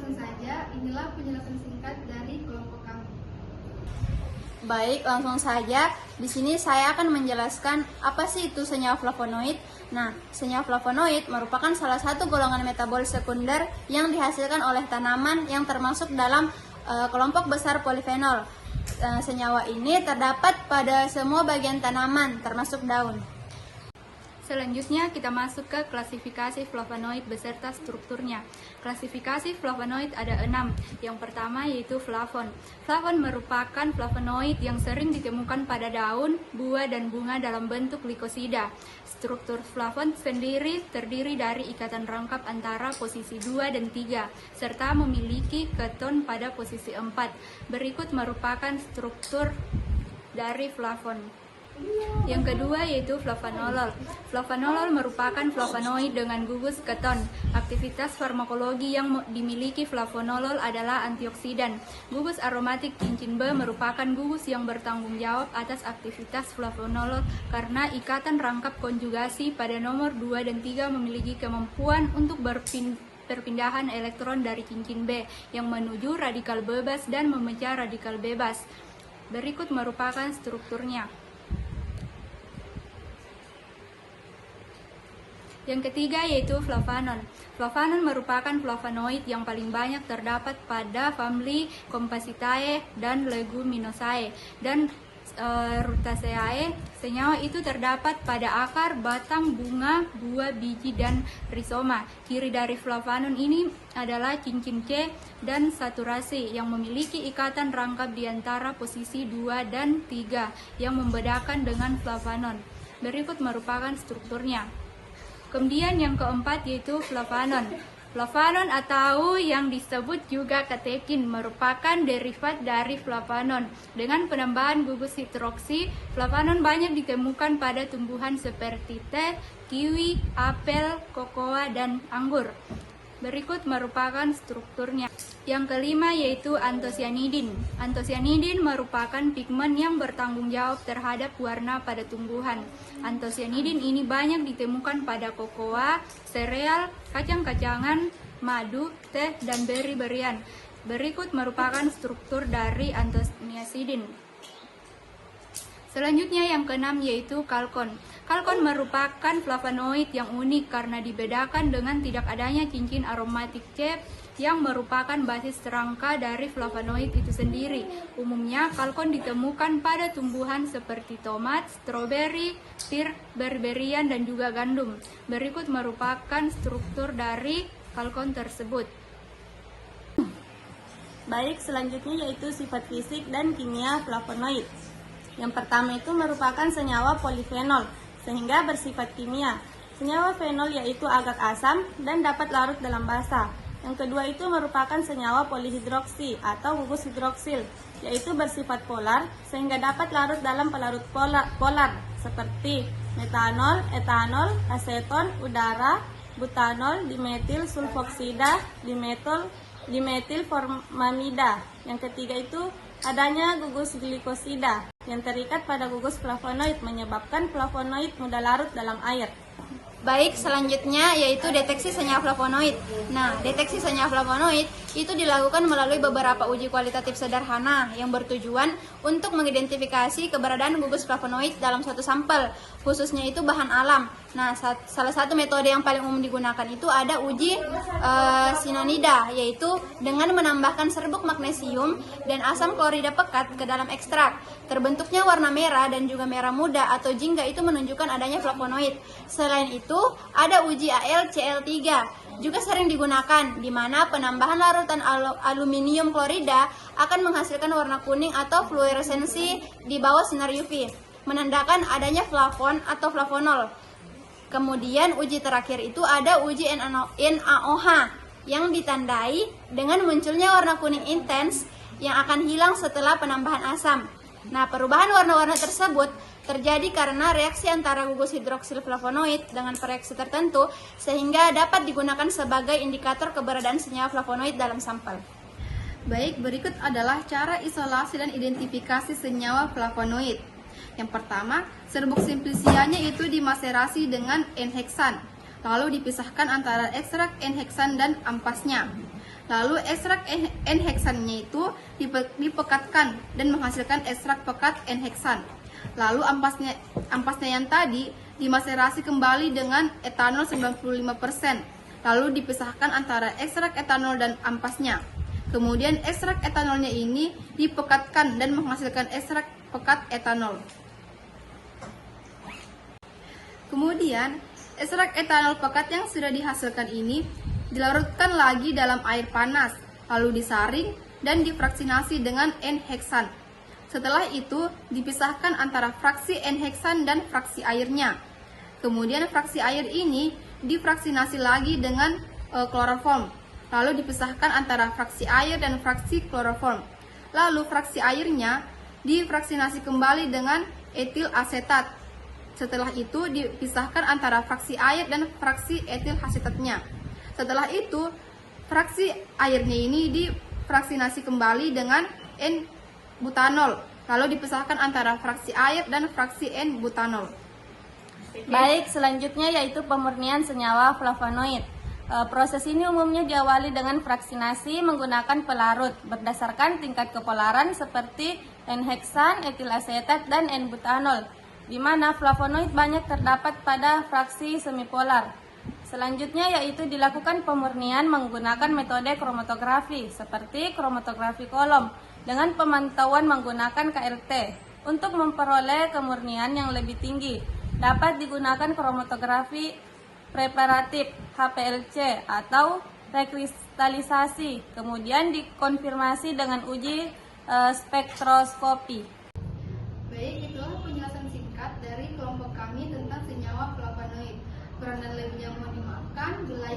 langsung saja, inilah penjelasan singkat dari kelompok kami. Baik, langsung saja. Di sini saya akan menjelaskan apa sih itu senyawa flavonoid. Nah, senyawa flavonoid merupakan salah satu golongan metabol sekunder yang dihasilkan oleh tanaman yang termasuk dalam kelompok besar polifenol. Senyawa ini terdapat pada semua bagian tanaman, termasuk daun. Selanjutnya kita masuk ke klasifikasi flavonoid beserta strukturnya. Klasifikasi flavonoid ada 6. Yang pertama yaitu flavon. Flavon merupakan flavonoid yang sering ditemukan pada daun, buah, dan bunga dalam bentuk glikosida. Struktur flavon sendiri terdiri dari ikatan rangkap antara posisi 2 dan 3, serta memiliki keton pada posisi 4. Berikut merupakan struktur dari flavon. Yang kedua yaitu flavonolol. Flavonolol merupakan flavonoid dengan gugus keton. Aktivitas farmakologi yang dimiliki flavonolol adalah antioksidan. Gugus aromatik cincin B merupakan gugus yang bertanggung jawab atas aktivitas flavonolol karena ikatan rangkap konjugasi pada nomor 2 dan 3 memiliki kemampuan untuk perpindahan elektron dari cincin B yang menuju radikal bebas dan memecah radikal bebas. Berikut merupakan strukturnya. Yang ketiga yaitu flavanon. Flavanon merupakan flavonoid yang paling banyak terdapat pada famili Compositae dan Leguminosae dan Rutaceae. Senyawa itu terdapat pada akar, batang, bunga, buah, biji, dan rizoma. Ciri dari flavanon ini adalah cincin C dan saturasi yang memiliki ikatan rangkap di antara posisi 2 dan 3 yang membedakan dengan flavanon. Berikut merupakan strukturnya. Kemudian yang keempat yaitu flavanon. Flavanon atau yang disebut juga katekin merupakan derivat dari flavanon. Dengan penambahan gugus hidroksi, flavanon banyak ditemukan pada tumbuhan seperti teh, kiwi, apel, kokoa, dan anggur. Berikut merupakan strukturnya. Yang kelima yaitu antosianidin. Antosianidin merupakan pigmen yang bertanggung jawab terhadap warna pada tumbuhan. Antosianidin ini banyak ditemukan pada kokoa, sereal, kacang-kacangan, madu, teh, dan beri-berian. Berikut merupakan struktur dari antosianidin. Selanjutnya yang keenam yaitu kalkon. Kalkon merupakan flavonoid yang unik karena dibedakan dengan tidak adanya cincin aromatik C yang merupakan basis rangka dari flavonoid itu sendiri. Umumnya kalkon ditemukan pada tumbuhan seperti tomat, stroberi, pir, beri-berian, dan juga gandum. Berikut merupakan struktur dari kalkon tersebut. Baik, selanjutnya yaitu sifat fisik dan kimia flavonoid. Yang pertama itu merupakan senyawa polifenol, sehingga bersifat kimia. Senyawa fenol yaitu agak asam dan dapat larut dalam basa. Yang kedua itu merupakan senyawa polihidroksi atau gugus hidroksil, yaitu bersifat polar, sehingga dapat larut dalam pelarut polar seperti metanol, etanol, aseton, udara, butanol, dimetil sulfoksida, dimetil formamida. Yang ketiga itu adanya gugus glikosida yang terikat pada gugus flavonoid menyebabkan flavonoid mudah larut dalam air. Baik, selanjutnya yaitu deteksi senyawa flavonoid. Nah, deteksi senyawa flavonoid itu dilakukan melalui beberapa uji kualitatif sederhana yang bertujuan untuk mengidentifikasi keberadaan gugus flavonoid dalam suatu sampel, khususnya itu bahan alam. Nah, salah satu metode yang paling umum digunakan itu ada uji sinonida, yaitu dengan menambahkan serbuk magnesium dan asam klorida pekat ke dalam ekstrak. Terbentuknya warna merah dan juga merah muda atau jingga itu menunjukkan adanya flavonoid. Selain itu, ada uji AlCl3 juga sering digunakan, di mana penambahan larutan aluminium klorida akan menghasilkan warna kuning atau fluoresensi di bawah sinar UV, menandakan adanya flavon atau flavonol. Kemudian uji terakhir itu ada uji NaOH yang ditandai dengan munculnya warna kuning intens yang akan hilang setelah penambahan asam. Nah, perubahan warna-warna tersebut terjadi karena reaksi antara gugus hidroksil flavonoid dengan reaksi tertentu sehingga dapat digunakan sebagai indikator keberadaan senyawa flavonoid dalam sampel. Baik, berikut adalah cara isolasi dan identifikasi senyawa flavonoid. Yang pertama, serbuk simplicianya itu dimaserasi dengan N-heksan, lalu dipisahkan antara ekstrak N-heksan dan ampasnya. Lalu ekstrak N-heksannya itu dipekatkan dan menghasilkan ekstrak pekat N-heksan. Lalu ampasnya yang tadi dimaserasi kembali dengan etanol 95%. Lalu dipisahkan antara ekstrak etanol dan ampasnya. Kemudian ekstrak etanolnya ini dipekatkan dan menghasilkan ekstrak pekat etanol. Kemudian ekstrak etanol pekat yang sudah dihasilkan ini dilarutkan lagi dalam air panas, lalu disaring dan difraksinasi dengan N-heksan. Setelah itu dipisahkan antara fraksi N-heksan dan fraksi airnya. Kemudian fraksi air ini difraksinasi lagi dengan kloroform, lalu dipisahkan antara fraksi air dan fraksi kloroform. Lalu fraksi airnya difraksinasi kembali dengan etil asetat. Setelah itu dipisahkan antara fraksi air dan fraksi etil asetatnya. Setelah itu, fraksi airnya ini difraksinasi kembali dengan N-butanol, lalu dipisahkan antara fraksi air dan fraksi N-butanol. Baik, selanjutnya yaitu pemurnian senyawa flavonoid. Proses ini umumnya diawali dengan fraksinasi menggunakan pelarut berdasarkan tingkat kepolaran seperti N-heksan, etil asetat, dan N-butanol, di mana flavonoid banyak terdapat pada fraksi semipolar. Selanjutnya yaitu dilakukan pemurnian menggunakan metode kromatografi seperti kromatografi kolom dengan pemantauan menggunakan KRT. Untuk memperoleh kemurnian yang lebih tinggi, dapat digunakan kromatografi preparatif HPLC atau rekristalisasi, kemudian dikonfirmasi dengan uji spektroskopi. Baik, itulah penjelasan singkat dari kelompok kami tentang senyawa flavonoid. Kurang dan lebihnya mohon dimaafkan. Bila